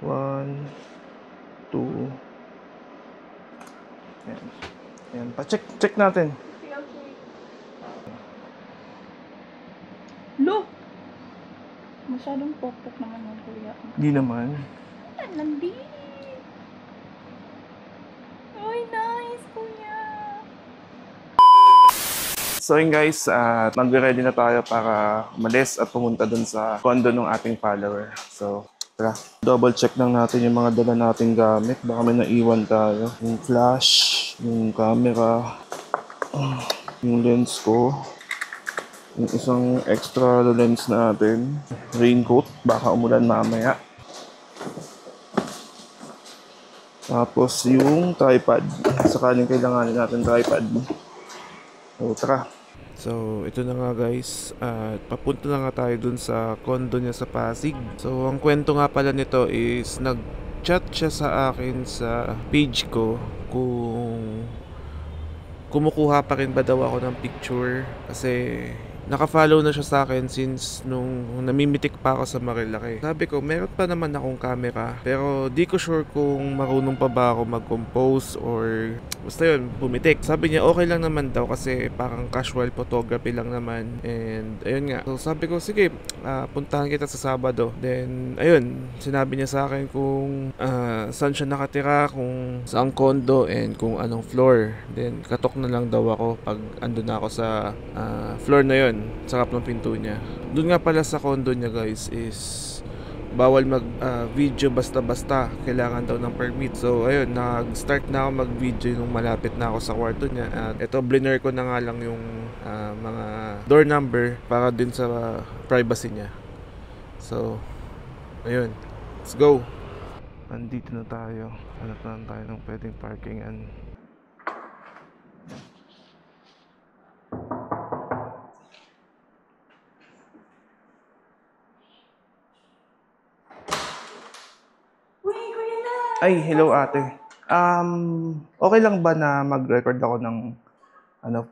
1, 2. Yan. Yan. Pa-check natin. Okay. Lo! Masyadong pokpok naman yung kuya. Di naman. Nandi! Ay, nice, kuya! So yun guys, mag-ready na tayo para umalis at pumunta dun sa condo ng ating follower. So, tara. Double check lang natin yung mga dala nating gamit. Baka may naiwan tayo. Yung flash, yung camera, yung lens ko, yung isang extra lens natin, raincoat, baka umulan mamaya. Tapos yung tripod, sakaling kailangan natin tripod. So, tara. So, ito na nga guys. At papunta na nga tayo dun sa condo niya sa Pasig. So, ang kwento nga pala nito is nag-chat siya sa akin sa page ko kung kumukuha pa rin ba daw ako ng picture. Kasi naka-follow na siya sa akin since nung namimitik pa ako sa Marilaki. Sabi ko, meron pa naman akong camera. Pero di ko sure kung marunong pa ba ako mag-compose or basta yun, pumitik. Sabi niya, okay lang naman daw kasi parang casual photography lang naman. And ayun nga. So sabi ko, sige, puntahan kita sa Sabado. Then, ayun, sinabi niya sa akin kung saan siya nakatira, kung saang condo, and kung anong floor. Then, katok na lang daw ako pag andun na ako sa floor na yun. Sarap ng pinto niya. Doon nga pala sa condo niya guys is bawal mag video basta-basta, kailangan daw ng permit. So ayun, nag-start na ako mag-video nung malapit na ako sa kwarto niya. At ito, blur ko na nga lang yung mga door number para din sa privacy niya. So ayun, let's go. Andito na tayo. Hanap na tayo ng pwedeng parkingan. Ay, hello ate. Okay lang ba na mag-record ako ng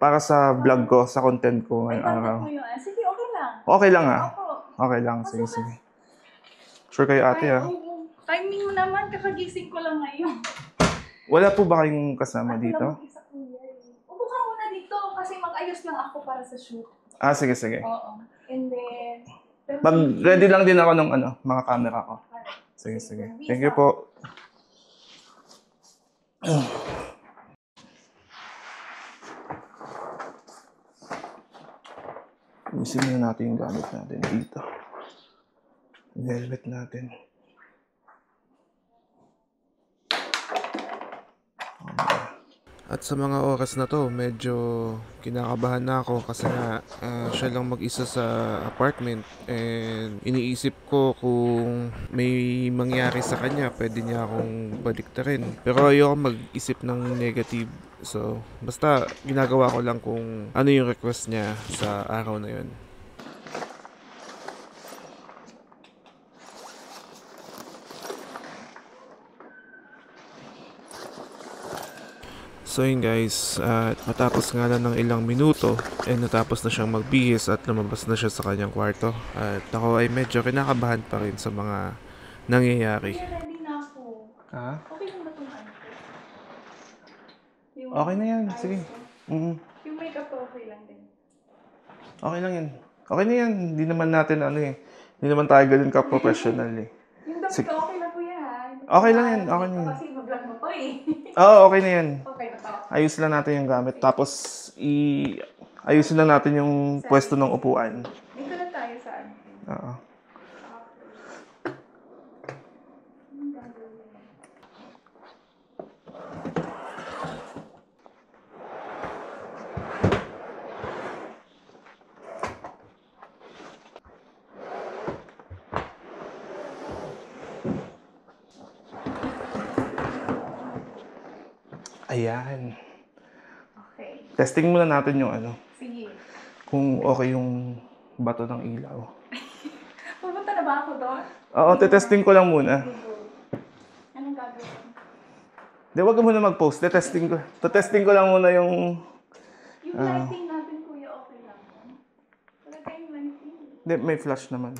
para sa vlog ko, sa content ko ngayong araw? Sige, okay lang. Okay lang ah. Opo. Okay lang, sige, sige. Sure kayo ate ah. Oo. Timing mo naman, kakagising ko lang ngayon. Wala po ba kayong kasama dito? Mag-isa kuya eh. Upo ka muna dito kasi mag-ayos lang ako para sa shoot. Ah, sige, sige. Oo. And then... Mag-ready lang din ako ng mga camera ko. Sige, sige. Thank you po. Isin na natin yung gamit natin dito. Yung helmet natin. At sa mga oras na to, medyo kinakabahan na ako kasi nga siya lang mag-isa sa apartment and iniisip ko kung may mangyari sa kanya, pwede niya akong baliktarin. Pero ayoko mag-isip ng negative. So, basta ginagawa ko lang kung ano yung request niya sa araw na yun. So yun guys, at matapos nga lang ng ilang minuto, natapos na siyang magbihis at lumabas na siya sa kanyang kwarto. At ako ay medyo kinakabahan pa rin sa mga nangyayari. Ready na ako. Ha? Okay lang ba itong ano? Okay na yan, sige. Yung makeup ko okay lang din. Okay lang yan. Okay na yan, hindi naman natin hindi naman tayo ganun ka-professional eh. Yung damit ko okay lang kuya ha? Okay lang yan, okay na yan. Kasi mag-vlog mo to eh. Oo, okay na yan. Okay na to. Ayusin lang natin yung gamit. Tapos, ayusin lang natin yung pwesto ng upuan. Dito na tayo sa ano. Oo. Ayan. Okay. Testing muna natin yung Sige. kung okay yung bato ng ilaw. Pupunta na ba ako doon? Oo, testing ko lang muna. Anong gagawin? Di, wag ka muna mag-post. Testing ko lang muna yung... Yung lighting natin kuya okay lang. Wala tayong lighting. Di, may flash naman.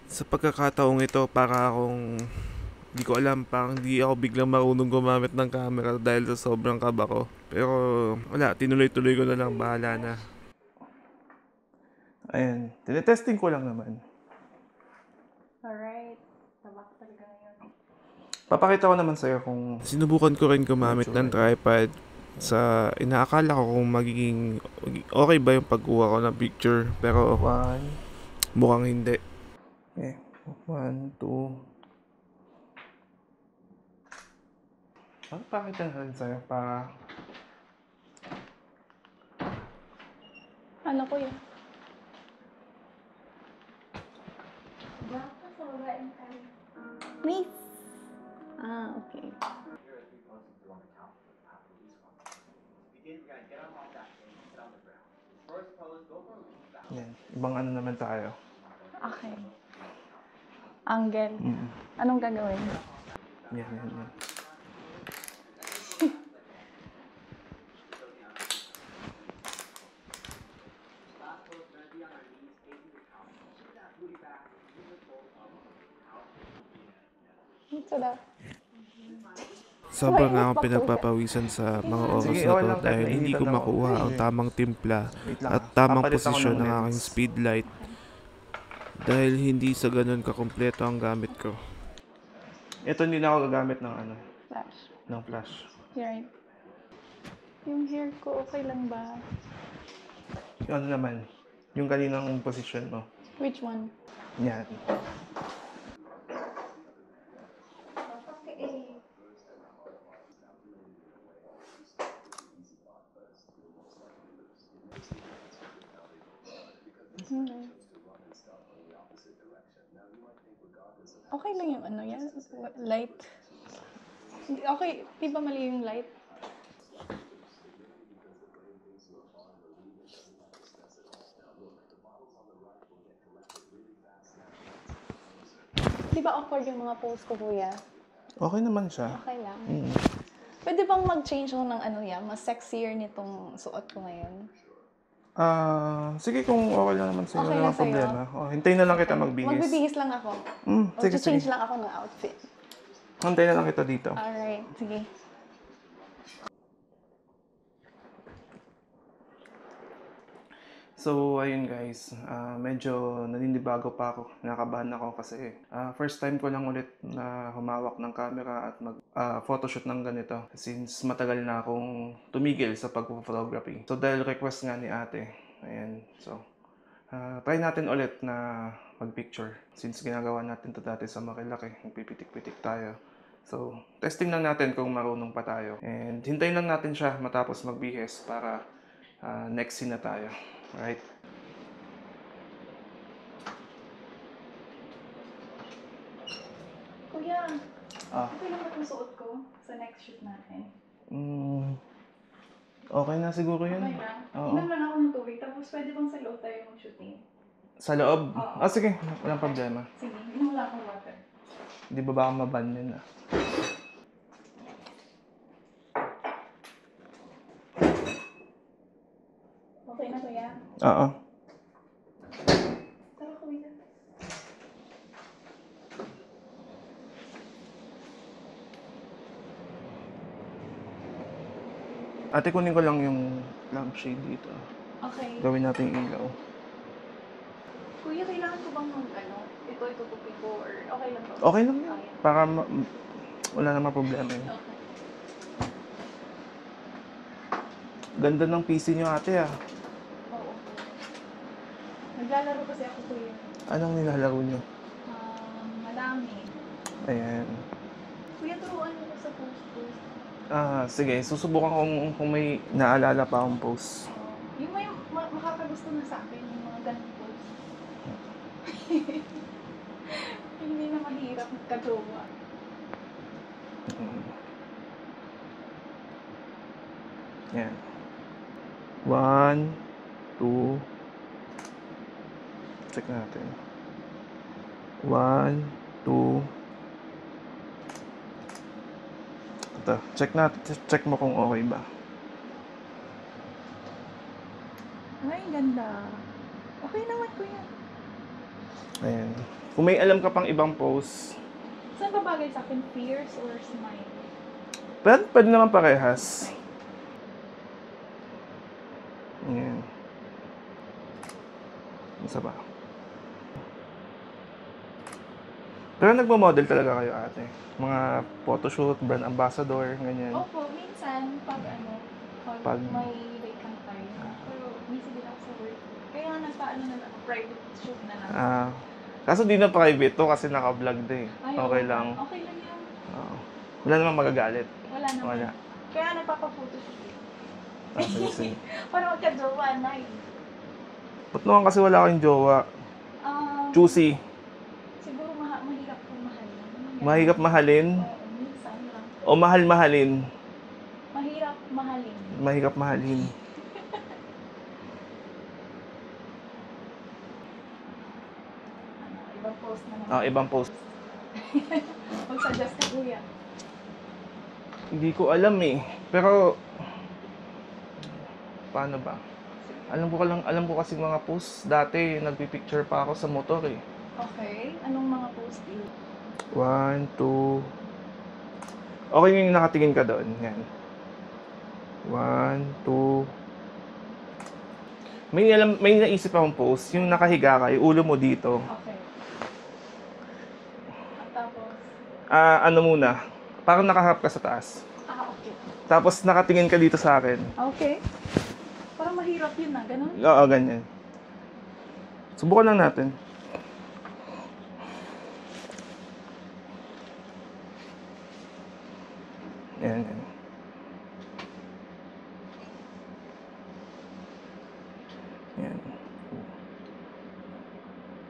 Sa pagkakataong ito, para akong di ko alam, parang di ako biglang marunong gumamit ng camera dahil sa sobrang kaba ko. Pero wala, tinuloy-tuloy ko na lang, bahala na. Ayan, tinetesting ko lang naman. Alright. Tabak talaga ngayon. Papakita ko naman sa'yo kung... Sinubukan ko rin gumamit ng tripod sa inaakala ko kung magiging okay ba yung pagkuha ko ng picture. Pero mukhang hindi. Okay, 1, 2... Pakita na rin sa'yo para... Ano ko yun? Baka sa babaeng tayo. Miss! Ah, okay. Yan, ibang ano naman tayo. Okay. Angle. Anong gagawin? Yan. So that. Sobrang nga akong pinagpapawisan sa mga oras na to dahil hindi ko makuha ang tamang timpla at tamang posisyon ng aking speed light dahil hindi sa ganun kakumpleto ang gamit ko. Ito hindi na ako gagamit ng Flash. ng flash. Right. Yung hair ko, okay lang ba? Yung ano naman, yung kaninang posisyon mo. Which one? Yan. Okay lang yung ano yan, light. Okay, di ba mali yung light? Di ba awkward yung mga pose ko, kuya? Okay naman siya. Okay lang. Pwede bang mag-change ako ng ano yan? Mas sexier nitong suot ko ngayon? Sige kung okay lang naman sa'yo, Okay wala lang namang problema. Hintayin na lang kita magbihis. Magbibihis lang ako. Sige. Change lang ako ng outfit. Hintayin na lang kita dito. Alright, sige. So, ayun guys, medyo naninibago pa ako, nakabahan ako kasi first time ko lang ulit na humawak ng camera at mag-photoshoot ng ganito since matagal na akong tumigil sa pag-photography. So, dahil request nga ni ate, ayan, so, try natin ulit na mag-picture since ginagawa natin to dati sa Marilaki, nagpipitik-pitik tayo. So, testing lang natin kung marunong pa tayo and hintayin lang natin siya matapos magbihis para next scene na tayo. Right. Kuya, okay lang ba itong suot ko sa next shoot natin? Okay na siguro yun. Okay lang. Oo. Inom lang ako ng tubig, tapos pwede bang sa loob tayo mag-shooting? Sa loob? Oo. Sige, walang problema. Sige, inom lang ako water. Di ba baka maban yun Okay na, kuya? Oo. Tara, kuya. Ate, kunin ko lang yung lampshade dito. Okay. Gawin natin yung ilaw. Kuya, kailangan ko bang ito itutupin ko or okay lang ba? Okay lang yun. Para wala namang problema yun. Okay. Ganda ng PC niyo ate Oo. Naglalaro kasi ako, kuya. Anong nilalaro niyo? Madami. Ayan. Kuya, turuan mo ko sa post-post. Sige. Susubukan kung may naalala pa akong post. Yung may makakagusto na sa akin, yung mga ganong post. Hindi na mahirap magkagawa. Yan. 1, 2. Check natin. 1, 2. Ito. Check mo kung okay ba. Ay, ganda. Okay naman, kuya. Ayan. Kung may alam ka pang ibang pose, Saan ba bagay sa akin? Fierce or smile? pwede naman parehas. Yan. Isa pa. Pero nagmo-model talaga kayo, ate? Mga photoshoot, brand ambassador, ganyan. Opo, minsan pag pag Pag- may vacant time. Pero busy din ako sa work. Kaya nga nagpaano na lang ako, private shoot na lang. Kaso di na private to kasi naka-vlog to eh. Ay, Okay oo. lang. Okay lang yan. Oo. Wala namang magagalit. Wala naman. Wala. Kaya nagpapa-photoshoot. Sige. Para magka-jowa na eh. Ba't naman kasi wala kayong jowa? Choosy. Siguro mahirap kong mahalin. Mahirap mahalin Oo, minsan lang. o mahal-mahalin? Mahirap mahalin. Mahirap mahalin. Ibang post na naman. Ibang post. Mag-suggest ka, kuya. Hindi ko alam eh. Pero paano ba? Alam ko kasi mga post dati nagpi-picture pa ako sa motor eh. Okay. Anong mga post yun? 1, 2. Okay yung nakatingin ka doon. Yan. 1, 2. May naisip akong post. Yung nakahiga ka, yung ulo mo dito. Okay. At tapos? Ano muna? Parang nakaharap ka sa taas. Okay. Tapos nakatingin ka dito sa akin. Okay. Parang mahirap yun na, ganun? Oo, ganyan. Subukan lang natin. Yan, yan. Yan.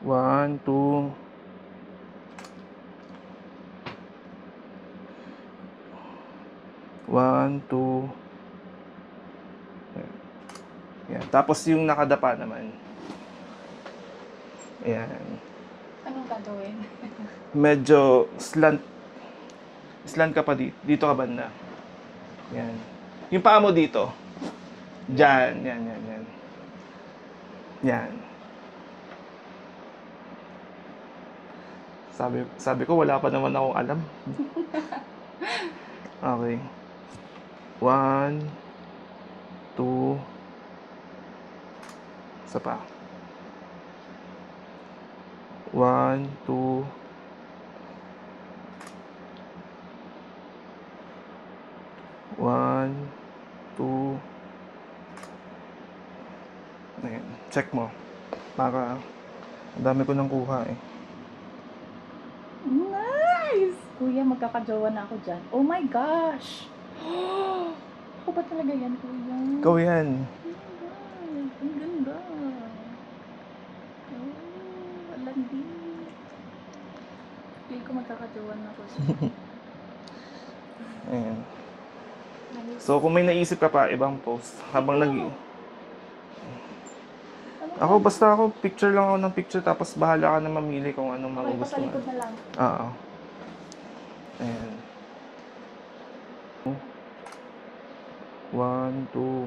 1, 2. One, two. Yan. Tapos yung nakadapa naman. Ayan. Anong gagawin? Medyo slant. Slant ka pa dito. Dito ka banda. Yan. Yung paa mo dito. Diyan. Yan, yan, yan. Yan. Sabi ko, wala pa naman akong alam. Okay. 1, 2. Isa pa. 1, 2. 1, 2. Ayan. Check mo. Para ang dami ko nang kuha eh. Nice! Kuya, magkakajowa na ako dyan. Oh my gosh! Ako ba talaga yan, kuya? Ikaw yan. Oh my God, ang ganda. Oh, alandi. Feel ko magkakajowa na ako dyan. Ayan. Nice. So, kung may naisip ka pa, ibang post. Habang Ano Ako, basta ako, picture lang ako ng picture, tapos bahala ka na mamili kung anong Okay, magugustuhan. patalikod na lang. Oo. Ayan. 1, 2.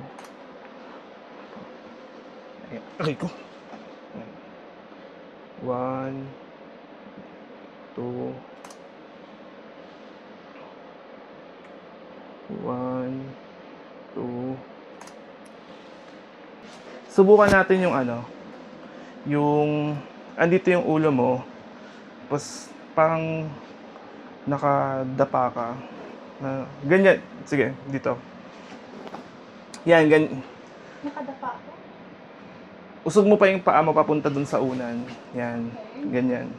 Ayan. Aray ko. 1, 2. 1, 2. Subukan natin yung andito yung ulo mo, tapos parang nakadapa ka. Ganyan. Sige, dito. Yan, Nakadapa ako. Usog mo pa yung paa mo papunta dun sa unan. Yan, ganyan.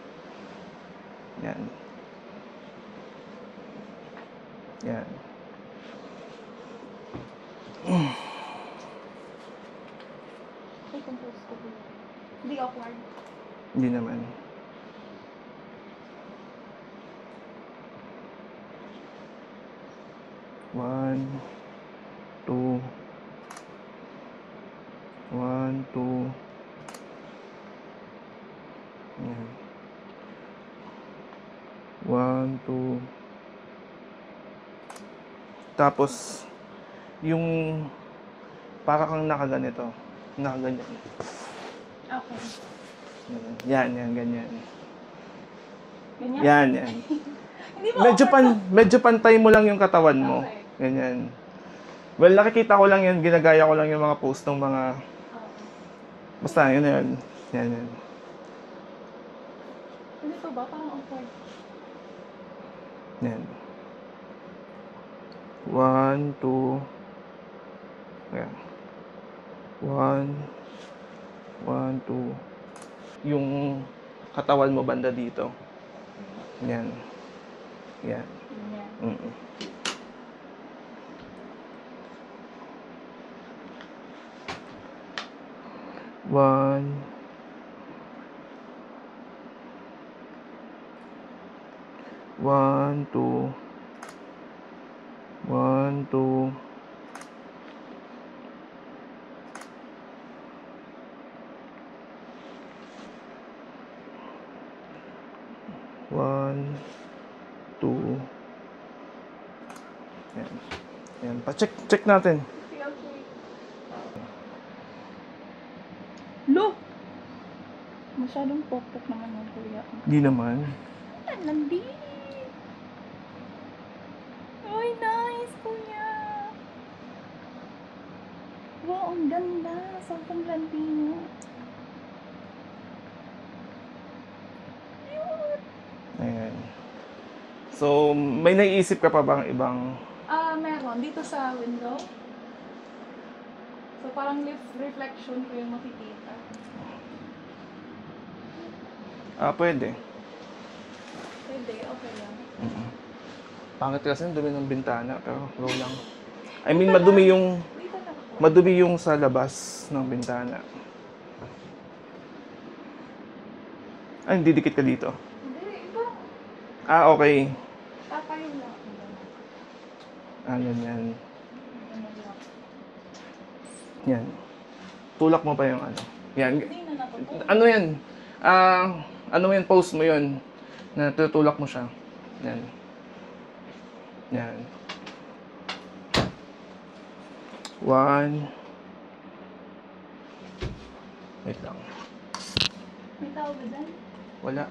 Yan. Yan. Ay, compose ko. Hindi awkward. Hindi naman. One, two. 1, 2. Yan. 1, 2. Tapos, yung para kang nakaganito. Nakaganyan. Okay. Yan, yan, ganyan. Ganyan? Yan, yan. Hindi ba Medyo pantay mo lang yung katawan mo. Okay. Ganyan. Well, nakikita ko lang yan, ginagaya ko lang yung mga post ng mga... Basta, yun na yun. Yan, yan. Ganito ba? Parang awkward. Yan. 1, 2. Ayan. 1, 1, 2. Yung katawan mo banda dito. Yan. Yan. Ganyan. Mm-mm. One. One, two. 1, 2. One, two. Yan. Yan. Check natin. Lo! Masyadong pokpok naman yung kuya. Di naman. Landi! Ay, nice, kuya! Wow, ang ganda! Sobrang landi mo. Ayan. So, may naiisip ka pa bang ibang... Meron. Dito sa window. So, parang reflection ko yung makikita. Pwede. Pwede, okay lang. Pangit kasi ang dumi ng bintana, pero go lang. I mean, madumi Dito na ako. yung sa labas ng bintana. Ay, hindi dikit ka dito. Hindi, iba. Okay. Tapayo lang. Ganyan. Ano lang. Yan. Tulak mo pa yung ano. Yan. Hindi na natutunan. Ano yan? Ano yan, post mo yun. Na tutulak mo siya. Yan. Yan. 1. Wait lang. May tao ba dyan? Wala.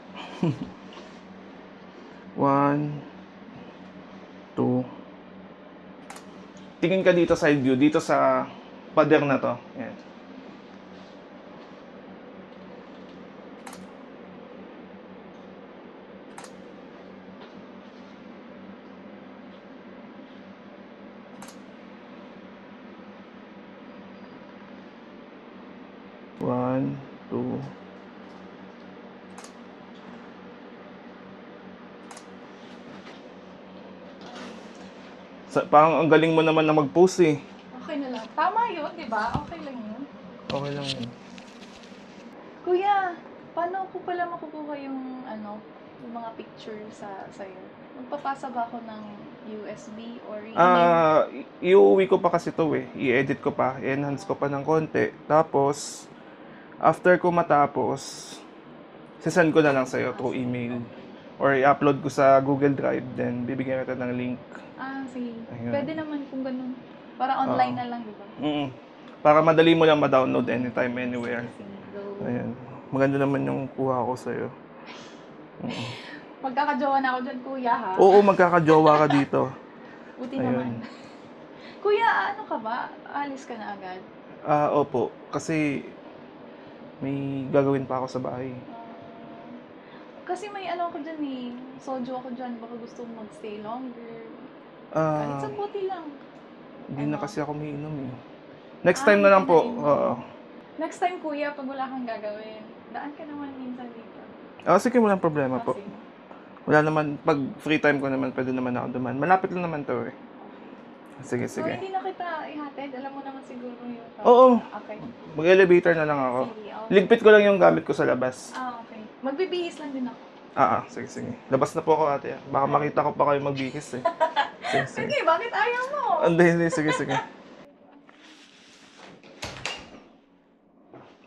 1, 2. Tingin ka dito side view, dito sa pader na to. Yan. One, two. Parang ang galing mo naman na mag-post eh. Okay na lang. Tama yun, di ba? Okay lang yun. Okay lang yun. Kuya, paano ko pala makukuha yung yung mga picture sa'yo? Magpapasa ba ako ng USB or email? Iuwi ko pa kasi to eh. I-edit ko pa. I-enhance ko pa ng konti. Tapos, after ko matapos, sisend ko na lang sa'yo through email. Or i-upload ko sa Google Drive. Then, bibigyan kita ng link. Sige. Ayun. Pwede naman kung ganun. Para online na lang, di ba? Para madali mo lang ma-download anytime, anywhere. Sige, go. Ayan. Maganda naman yung kuha ko sa'yo. Magkakajowa na ako dyan, kuya, ha? Oo, magkakajowa ka dito. Buti Ayun. naman. Kuya, ano ka ba? Alis ka na agad? Opo. Kasi may gagawin pa ako sa bahay. Kasi may ako dyan eh. Soju ako dyan. Baka gusto mong magstay longer. Kahit sa puti lang. Hindi na kasi ako may inom eh. Next time na lang po. Oo. Next time, kuya, pag wala kang gagawin, daan ka naman minsan dito. Sige, walang problema po. Kasi, Wala naman, pag free time ko naman, pwede naman ako duman. Malapit lang naman to eh. Sige, so, sige. hindi na kita ihatid. Alam mo naman siguro yung... Oo. Okay. Mag-elevator na lang ako. Sige, okay. Ligpit ko lang yung gamit ko sa labas. Okay. Magbibihis lang din ako. Sige, sige. Labas na po ako ate. Baka makita ko pa kayo magbihis eh. Sige, sige. Sige, bakit ayaw mo? Hindi. Sige, sige.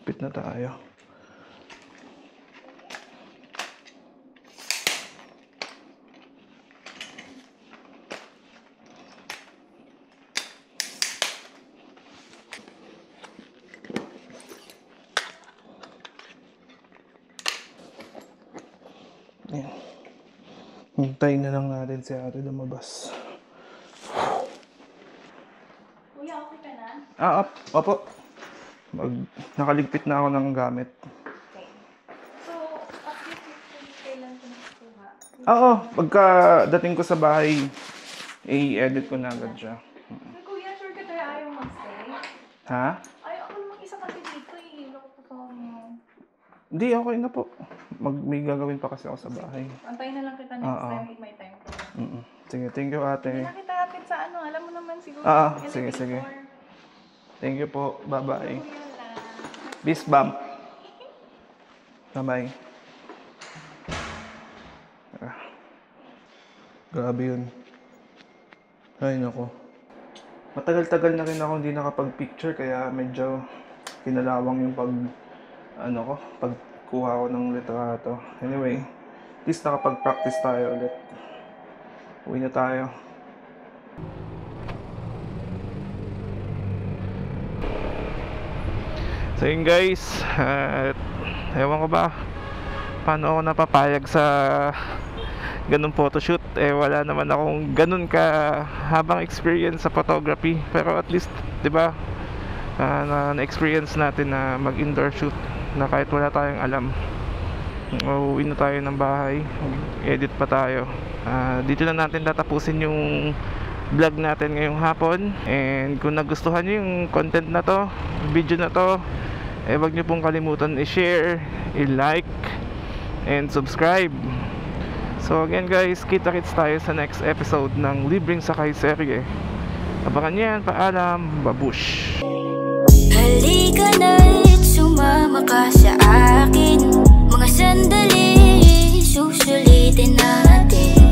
Pit na tayo. Ayan. Hintayin na lang natin si ate lumabas. Kuya, okay ka na? Opo. Nakaligpit na ako ng gamit. Okay. So, update mo kung kailan ko nakukuha. Oo, pagka dating ko sa bahay, i-edit ko na agad siya. Kuya, sure ka tayo ayaw mag-stay? Ha? Ay, ako namang isa kasi dito eh. Loko mo. Hindi, okay na po. May gagawin pa kasi ako sa bahay. Antayin na lang kita next time if may time ko. Sige, thank you ate. Hindi na kita hapit sa ano, alam mo naman siguro. Sige. Thank you po, bye-bye. Kuya lang. Peace bump. Bye-bye. Grabe yun. Ay, nako. Matagal-tagal na rin ako hindi nakapag-picture kaya medyo kinalawang yung pagkuha ko ng litrato. Anyway, at least nakapag-practice tayo ulit. Uwi na tayo. So yun guys, ewan ko ba paano ako napapayag sa ganun photoshoot. Wala naman akong ganun ka habang experience sa photography, pero at least 'di ba na-experience natin na mag-indoor shoot na kahit wala tayong alam. Uuwi na tayo ng bahay, edit pa tayo. Dito na natin tatapusin yung vlog natin ngayong hapon. And kung nagustuhan nyo yung content na to, video na to, wag nyo pong kalimutan i-share, i-like, and subscribe. So again guys, kita-kits tayo sa next episode ng Libreng Sakay Serye. Abangan yan, paalam, babush. Halika na't sumama ka sa akin, mga sandali susulitin natin.